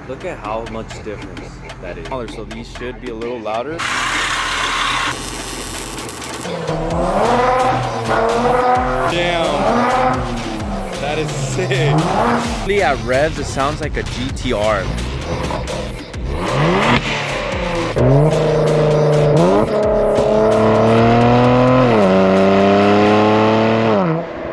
Look at how much difference that is. So these should be a little louder. Damn, that is sick. At revs, it sounds like a GTR.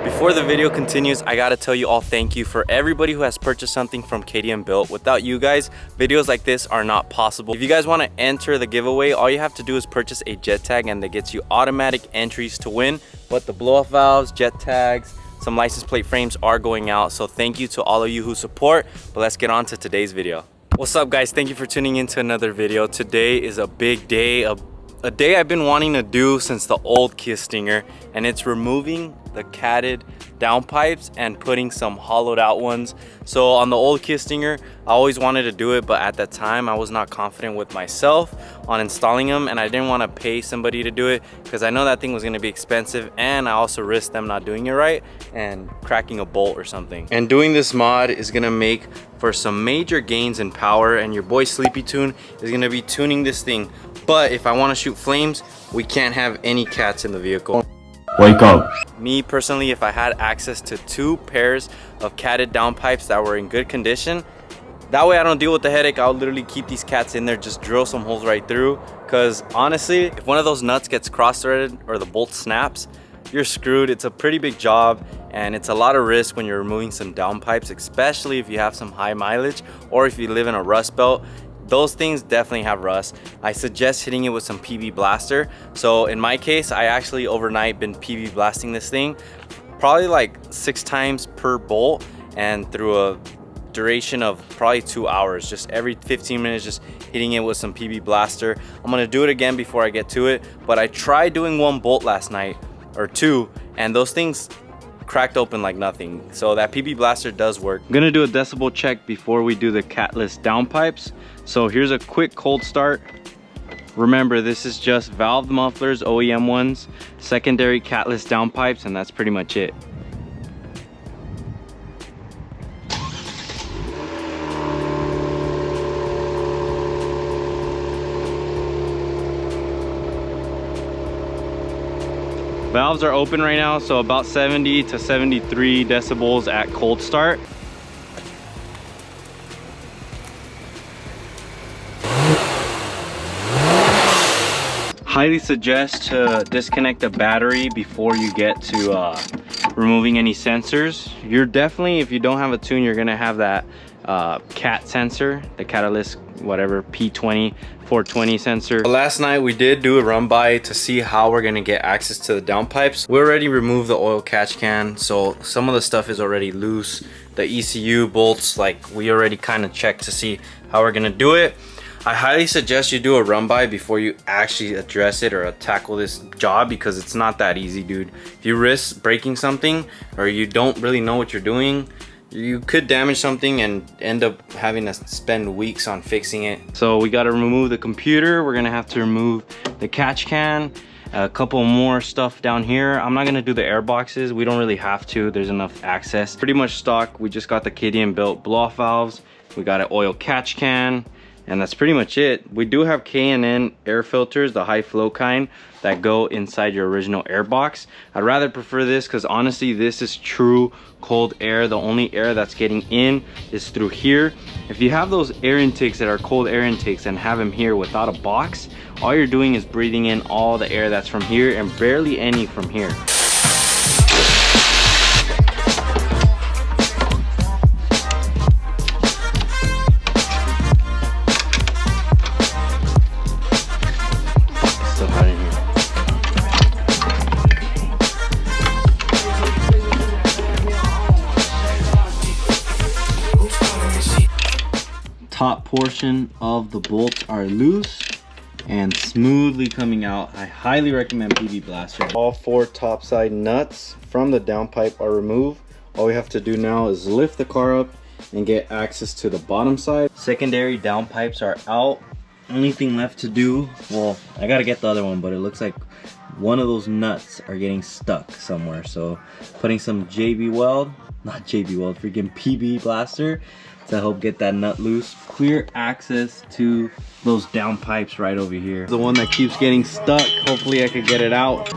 Before the video continues, I gotta tell you all thank you for everybody who has purchased something from KDM Built. Without you guys, videos like this are not possible. If you guys want to enter the giveaway, all you have to do is purchase a jet tag and that gets you automatic entries to win. But the blow-off valves, jet tags, some license plate frames are going out. So thank you to all of you who support. But let's get on to today's video. What's up guys? Thank you for tuning into another video. Today is a big day, a day I've been wanting to do since the old Kia Stinger, and it's removing the catted downpipes and putting some hollowed out ones. So on the old Kia Stinger, I always wanted to do it, but at that time I was not confident with myself on installing them, and I didn't want to pay somebody to do it because I know that thing was going to be expensive, and I also risked them not doing it right and cracking a bolt or something. And doing this mod is going to make for some major gains in power, and your boy Sleepy Tune is going to be tuning this thing. But if I want to shoot flames, we can't have any cats in the vehicle. Wake up. Me personally, if I had access to 2 pairs of catted downpipes that were in good condition, that way I don't deal with the headache. I'll literally keep these cats in there, just drill some holes right through. Because honestly, if one of those nuts gets cross-threaded or the bolt snaps, you're screwed. It's a pretty big job, and it's a lot of risk when you're removing some downpipes, especially if you have some high mileage or if you live in a rust belt. Those things definitely have rust. I suggest hitting it with some PB blaster. So in my case, I actually overnight been PB blasting this thing probably like 6 times per bolt, and through a duration of probably 2 hours, just every 15 minutes just hitting it with some PB blaster. I'm gonna do it again before I get to it, but I tried doing 1 bolt last night or 2, and those things cracked open like nothing. So that PB blaster does work. I'm gonna do a decibel check before we do the CATLESS downpipes. So here's a quick cold start. Remember, this is just valve mufflers, OEM ones, secondary CATLESS downpipes, and that's pretty much it. Valves are open right now, so about 70 to 73 decibels at cold start. Highly suggest to disconnect the battery before you get to removing any sensors. You're definitely, if you don't have a tune, you're gonna have that CAT sensor, the CATLESS whatever P20 420 sensor. Last night we did do a run by to see how we're gonna get access to the downpipes. We already removed the oil catch can, so some of the stuff is already loose. The ECU bolts, like, we already kind of checked to see how we're gonna do it. I highly suggest you do a run by before you actually address it or tackle this job, because it's not that easy, dude. If you risk breaking something or you don't really know what you're doing, you could damage something and end up having to spend weeks on fixing it. So we got to remove the computer. We're gonna have to remove the catch can, a couple more stuff down here. I'm not gonna do the air boxes. We don't really have to. There's enough access. Pretty much stock. We just got the KDM Built blow-off valves. We got an oil catch can, and that's pretty much it. We do have K&N air filters, the high flow kind, that go inside your original air box. I'd rather prefer this because honestly, this is true cold air. The only air that's getting in is through here. If you have those air intakes that are cold air intakes and have them here without a box, all you're doing is breathing in all the air that's from here and barely any from here. Top portion of the bolts are loose and smoothly coming out. I highly recommend PB Blaster. All 4 top side nuts from the downpipe are removed. All we have to do now is lift the car up and get access to the bottom side. Secondary downpipes are out. Only thing left to do, well, I gotta get the other one, but it looks like one of those nuts are getting stuck somewhere. So putting some JB Weld, not JB Weld, freaking PB Blaster to help get that nut loose. Clear access to those downpipes right over here. The one that keeps getting stuck, hopefully I could get it out.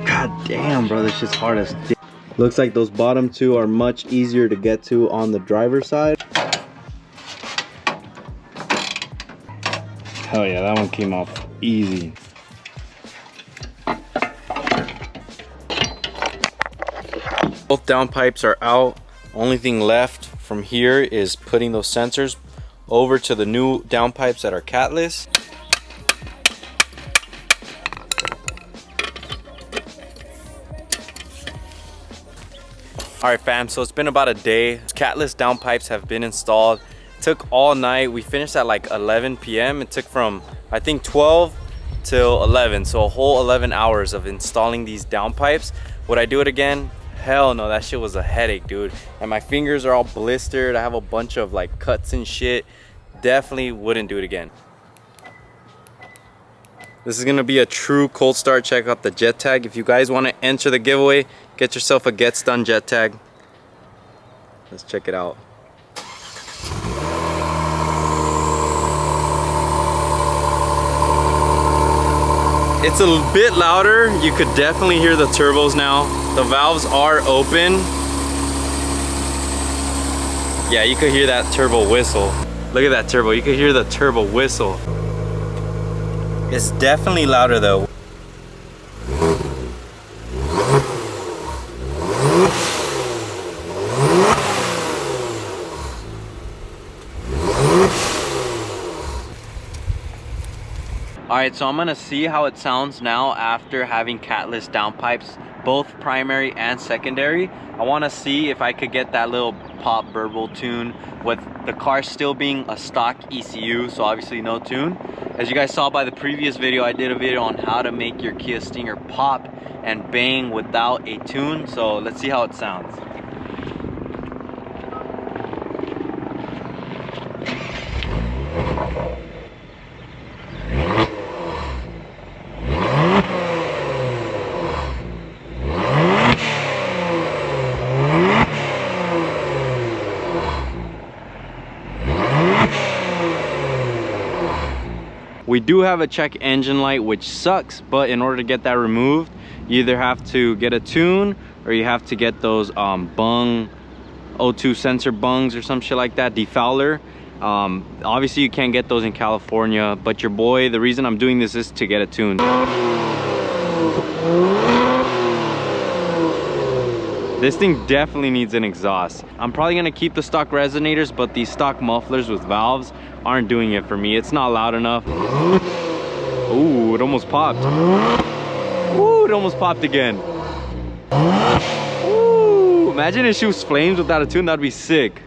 God damn, bro, this shit's hard as shit. Looks like those bottom two are much easier to get to on the driver's side. Hell yeah, that one came off easy. Both downpipes are out. Only thing left from here is putting those sensors over to the new downpipes that are catless. Alright fam, so it's been about a day. Catless downpipes have been installed. Took all night. We finished at like 11 p.m. It took from I think 12 till 11, so a whole 11 hours of installing these downpipes. Would I do it again? Hell no, that shit was a headache, dude. And my fingers are all blistered. I have a bunch of like cuts and shit. Definitely wouldn't do it again. This is gonna be a true cold start. Check out the jet tag. If you guys want to enter the giveaway, get yourself a Gets Done jet tag. Let's check it out. It's a bit louder. You could definitely hear the turbos now. The valves are open. Yeah, you could hear that turbo whistle. Look at that turbo. You could hear the turbo whistle. It's definitely louder though. Alright, so I'm gonna see how it sounds now after having catless downpipes, both primary and secondary. I wanna see if I could get that little pop burble tune with the car still being a stock ECU, so obviously no tune. As you guys saw by the previous video, I did a video on how to make your Kia Stinger pop and bang without a tune, so let's see how it sounds. We do have a check engine light, which sucks, but in order to get that removed, you either have to get a tune or you have to get those bung O2 sensor bungs or some shit like that, defouler. Obviously you can't get those in California, but your boy, the reason I'm doing this is to get a tune. This thing definitely needs an exhaust. I'm probably gonna keep the stock resonators, but these stock mufflers with valves aren't doing it for me. It's not loud enough. Ooh, it almost popped. Ooh, it almost popped again. Ooh, imagine it shoots flames without a tune. That'd be sick.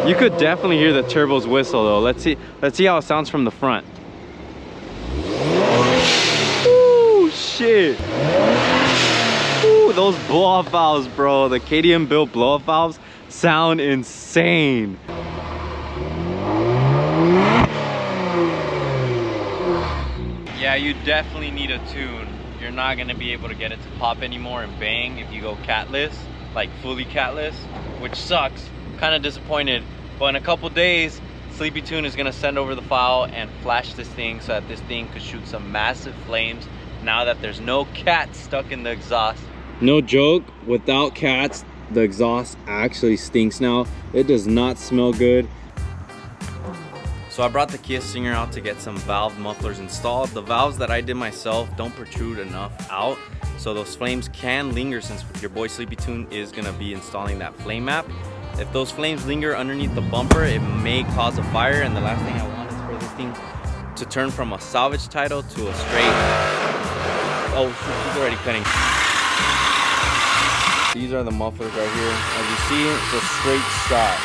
You could definitely hear the turbos whistle though. Let's see how it sounds from the front. Ooh, shit. Ooh, those blow-off valves, bro. The KTM built blow-off valves sound insane. Yeah, you definitely need a tune. You're not gonna be able to get it to pop anymore and bang if you go catless, like fully catless, which sucks. Kind of disappointed, but in a couple days, Sleepy Tune is gonna send over the file and flash this thing so that this thing could shoot some massive flames now that there's no cat stuck in the exhaust. No joke, without cats, the exhaust actually stinks now. It does not smell good. So I brought the Kia Stinger out to get some valve mufflers installed. The valves that I did myself don't protrude enough out, so those flames can linger since your boy Sleepy Tune is gonna be installing that flame map. If those flames linger underneath the bumper, it may cause a fire, and the last thing I want is for this thing to turn from a salvage title to a straight... Oh shoot, he's already cutting. These are the mufflers right here. As you see, it's a straight shot.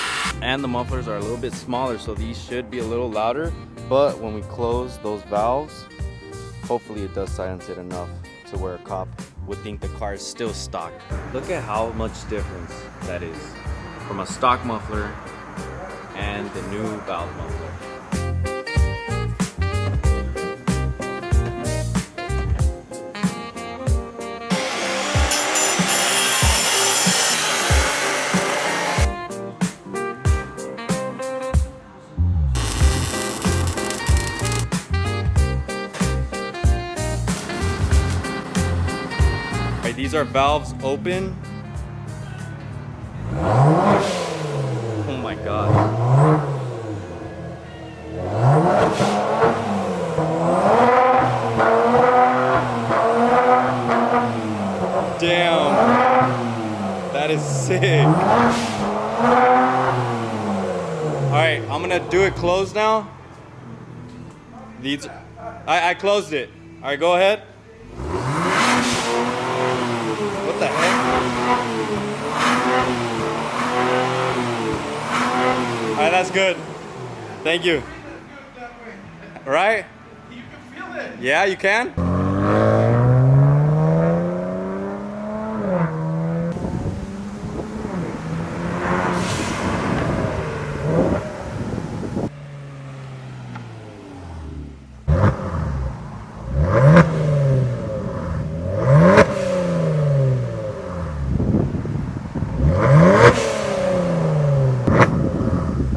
And the mufflers are a little bit smaller, so these should be a little louder. But when we close those valves, hopefully it does silence it enough to where a cop would think the car is still stock. Look at how much difference that is from a stock muffler and the new valve muffler. our valves open. Oh my god. Damn. That is sick. Alright, I'm gonna do it closed now. These I closed it. Alright, go ahead. What the heck? Alright, that's good. Thank you. Right? You can feel it. Yeah, you can?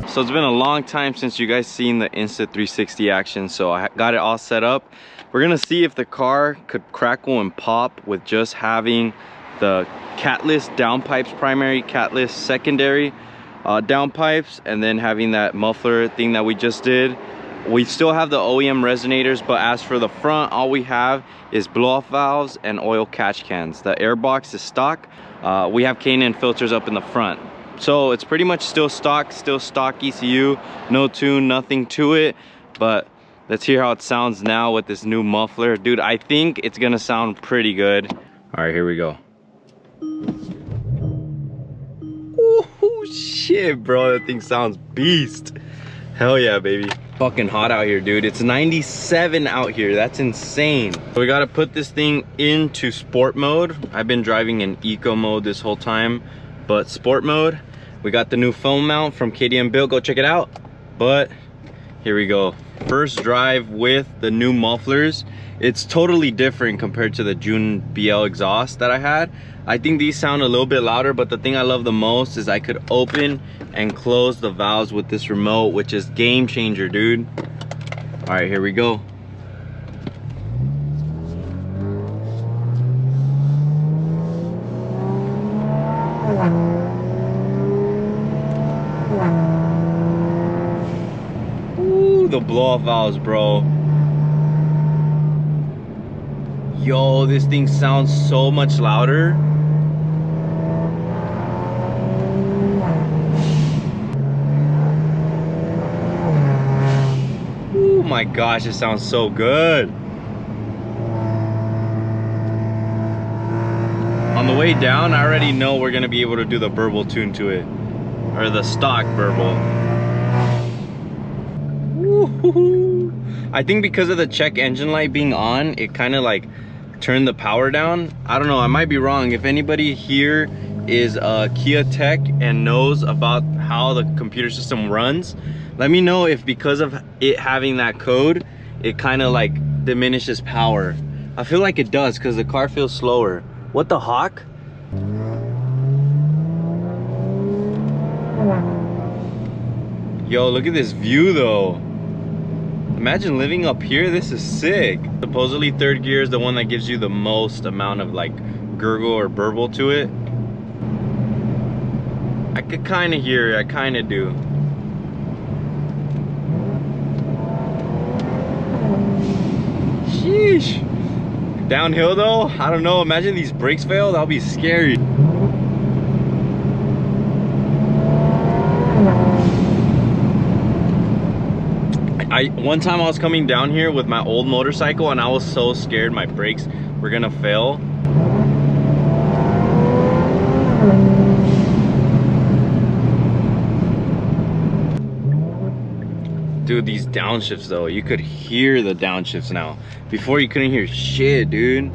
So it's been a long time since you guys seen the INSTA 360 action, so I got it all set up. We're gonna see if the car could crackle and pop with just having the CATLESS downpipes primary, CATLESS secondary downpipes, and then having that muffler thing that we just did. We still have the OEM resonators, but as for the front, all we have is blow-off valves and oil catch cans. The air box is stock. We have K&N filters up in the front. So it's pretty much still stock ECU, no tune, nothing to it. But let's hear how it sounds now with this new muffler. Dude, I think it's gonna sound pretty good. All right, here we go. Oh shit, bro, that thing sounds beast. Hell yeah, baby. Fucking hot out here, dude. It's 97 out here. That's insane. So we gotta put this thing into sport mode. I've been driving in eco mode this whole time, but sport mode. We got the new foam mount from KDM Built. Go check it out. But here we go. First drive with the new mufflers. It's totally different compared to the June BL exhaust that I had. I think these sound a little bit louder, but the thing I love the most is I could open and close the valves with this remote, which is game changer, dude. All right, here we go. Ooh, the blow-off valves, bro. Yo, this thing sounds so much louder. Oh my gosh, it sounds so good. On the way down, I already know we're gonna be able to do the burble tune to it, or the stock burble. I think because of the check engine light being on, it kind of like turned the power down. I don't know, I might be wrong. If anybody here is a Kia tech and knows about how the computer system runs, let me know if because of it having that code, it kind of like diminishes power. I feel like it does because the car feels slower. What the hawk? Yo, look at this view though. Imagine living up here. This is sick. Supposedly third gear is the one that gives you the most amount of like gurgle or burble to it. I could kind of hear it. I kind of do. Sheesh. Downhill though, I don't know. Imagine these brakes fail. That'll be scary. One time I was coming down here with my old motorcycle and I was so scared my brakes were gonna fail. Dude, these downshifts though, you could hear the downshifts now. Before you couldn't hear shit, dude.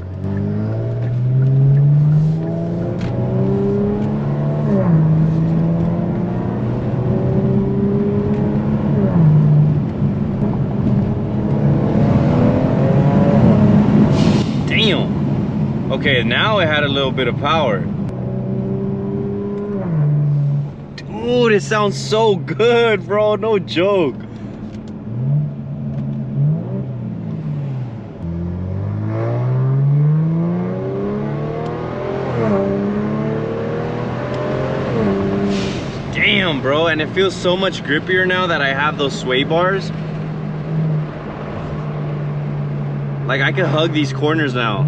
Okay, now it had a little bit of power. Dude, it sounds so good, bro. No joke. Damn, bro, and it feels so much grippier now that I have those sway bars. Like I can hug these corners now.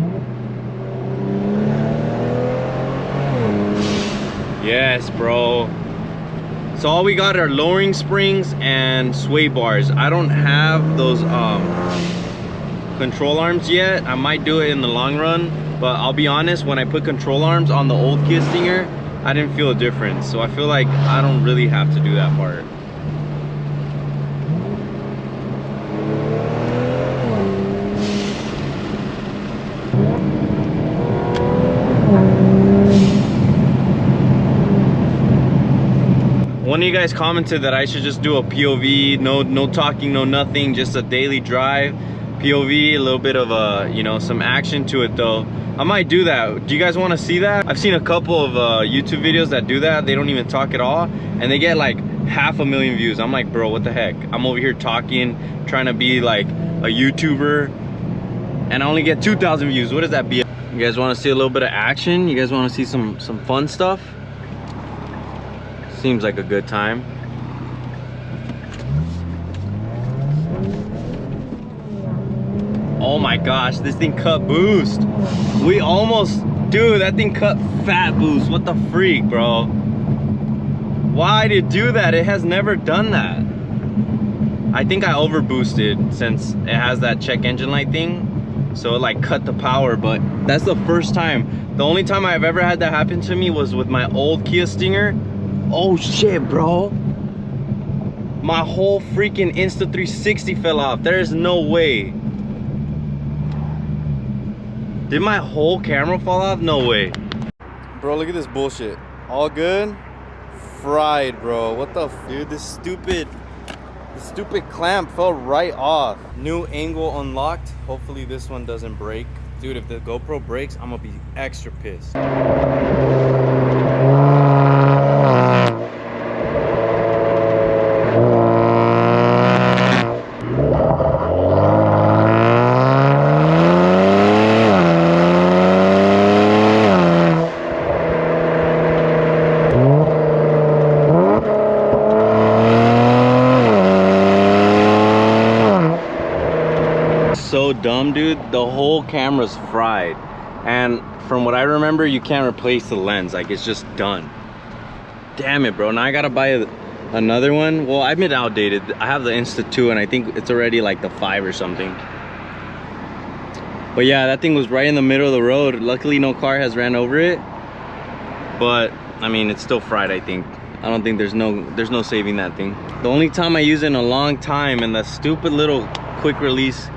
Yes, bro. So all we got are lowering springs and sway bars. I don't have those control arms yet. I might do it in the long run, but I'll be honest, when I put control arms on the old Kia Stinger, I didn't feel a difference. So I feel like I don't really have to do that part. One of you guys commented that I should just do a POV, no talking, no nothing, just a daily drive POV, a little bit of a, you know, some action to it though. I might do that. Do you guys want to see that? I've seen a couple of YouTube videos that do that. They don't even talk at all, and they get like 500,000 views. I'm like, bro, what the heck? I'm over here talking, trying to be like a YouTuber, and I only get 2,000 views. What does that be? You guys want to see a little bit of action? You guys want to see some fun stuff? Seems like a good time. Oh my gosh, this thing cut boost. We almost, dude, that thing cut fat boost. What the freak, bro? Why did it do that? It has never done that. I think I over boosted since it has that check engine light thing. So it like cut the power, but that's the first time. The only time I've ever had that happen to me was with my old Kia Stinger. Oh shit, bro. My whole freaking Insta 360 fell off. There's no way. Did my whole camera fall off? No way. Bro, look at this bullshit. All good? Fried, bro. What the f, dude? This stupid clamp fell right off. New angle unlocked. Hopefully this one doesn't break. Dude, if the GoPro breaks, I'm gonna be extra pissed. So dumb, dude. The whole camera's fried, and from what I remember, you can't replace the lens. Like, it's just done. Damn it, bro. Now I gotta buy another one. Well, I've been outdated. I have the Insta 2 and I think it's already like the 5 or something. But yeah, that thing was right in the middle of the road. Luckily no car has ran over it, but I mean, it's still fried. I think I don't think there's no saving that thing. The only time I used it in a long time, and the stupid little quick release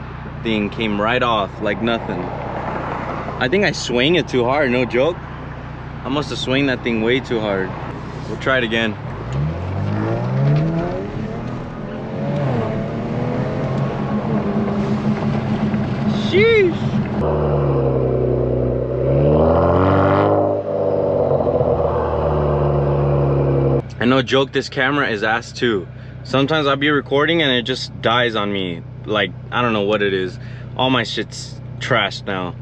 thing came right off like nothing. I think I swung it too hard, no joke. I must have swung that thing way too hard. We'll try it again. Sheesh. And no joke, this camera is ass too. Sometimes I'll be recording and it just dies on me. Like, I don't know what it is. All my shit's trashed now.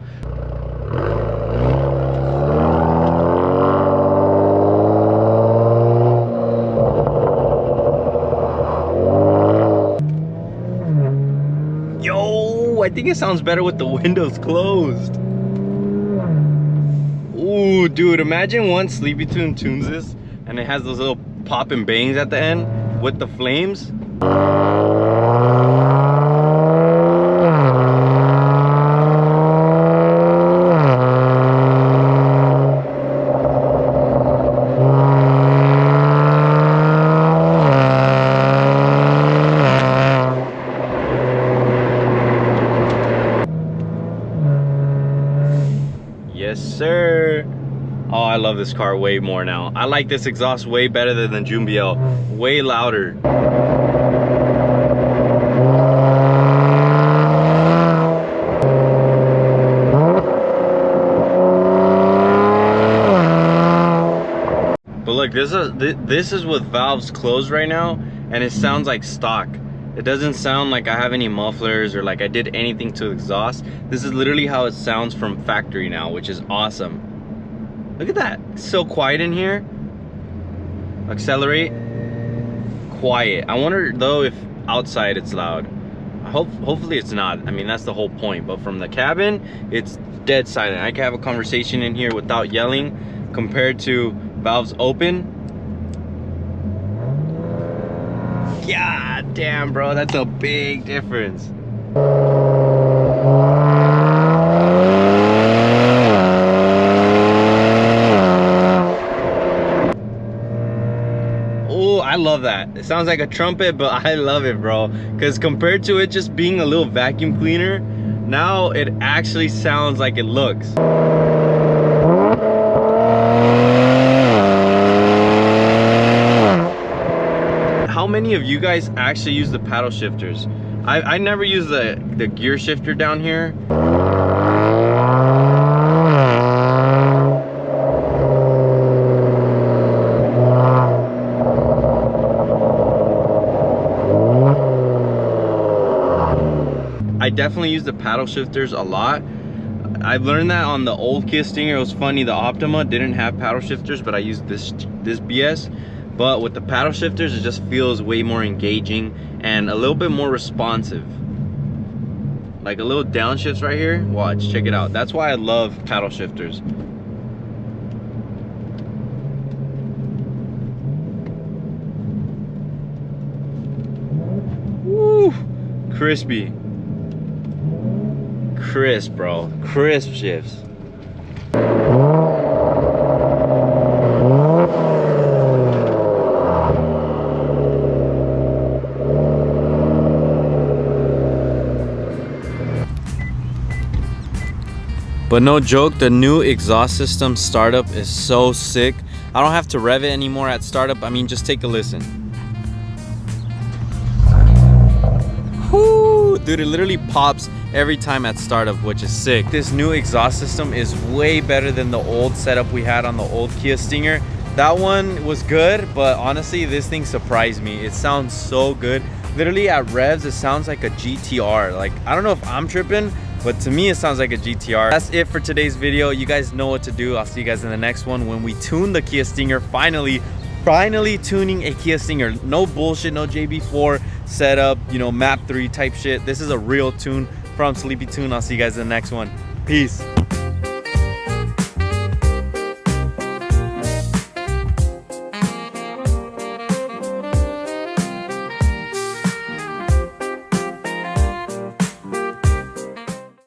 Yo, I think it sounds better with the windows closed. Ooh, dude, imagine once Sleepy Tune tunes this and it has those little pop and bangs at the end with the flames. Yes, sir. Oh, I love this car way more now. I like this exhaust way better than the Jumbiel. Way louder. But look, this is with valves closed right now, and it sounds like stock. It doesn't sound like I have any mufflers or like I did anything to exhaust. This is literally how it sounds from factory now, which is awesome. Look at that, it's so quiet in here. Accelerate. quiet. I wonder though if outside it's loud. Hopefully it's not. I mean, that's the whole point. But from the cabin, it's dead silent. I can have a conversation in here without yelling compared to valves open. God damn, bro, that's a big difference. I love that. It sounds like a trumpet, but I love it, bro. Because compared to it just being a little vacuum cleaner, now it actually sounds like it looks. How many of you guys actually use the paddle shifters? I never use the gear shifter down here. I definitely use the paddle shifters a lot. I've learned that on the old Kia Stinger. It was funny, the Optima didn't have paddle shifters, but I used this BS. But with the paddle shifters, it just feels way more engaging and a little bit more responsive. Like a little downshift right here. Watch, check it out. That's why I love paddle shifters. Woo! Crispy. Crisp, bro. Crisp shifts. But no joke, the new exhaust system startup is so sick. I don't have to rev it anymore at startup. I mean, just take a listen. Whoo! Dude, it literally pops every time at startup, which is sick. This new exhaust system is way better than the old setup we had on the old Kia Stinger. That one was good, but honestly, this thing surprised me. It sounds so good. Literally at revs, it sounds like a GTR. Like, I don't know if I'm tripping, but to me, it sounds like a GTR. That's it for today's video. You guys know what to do. I'll see you guys in the next one when we tune the Kia Stinger. Finally tuning a Kia Stinger. No bullshit, no JB4 setup, you know, map 3 type shit. This is a real tune from Sleepy Tune. I'll see you guys in the next one. Peace.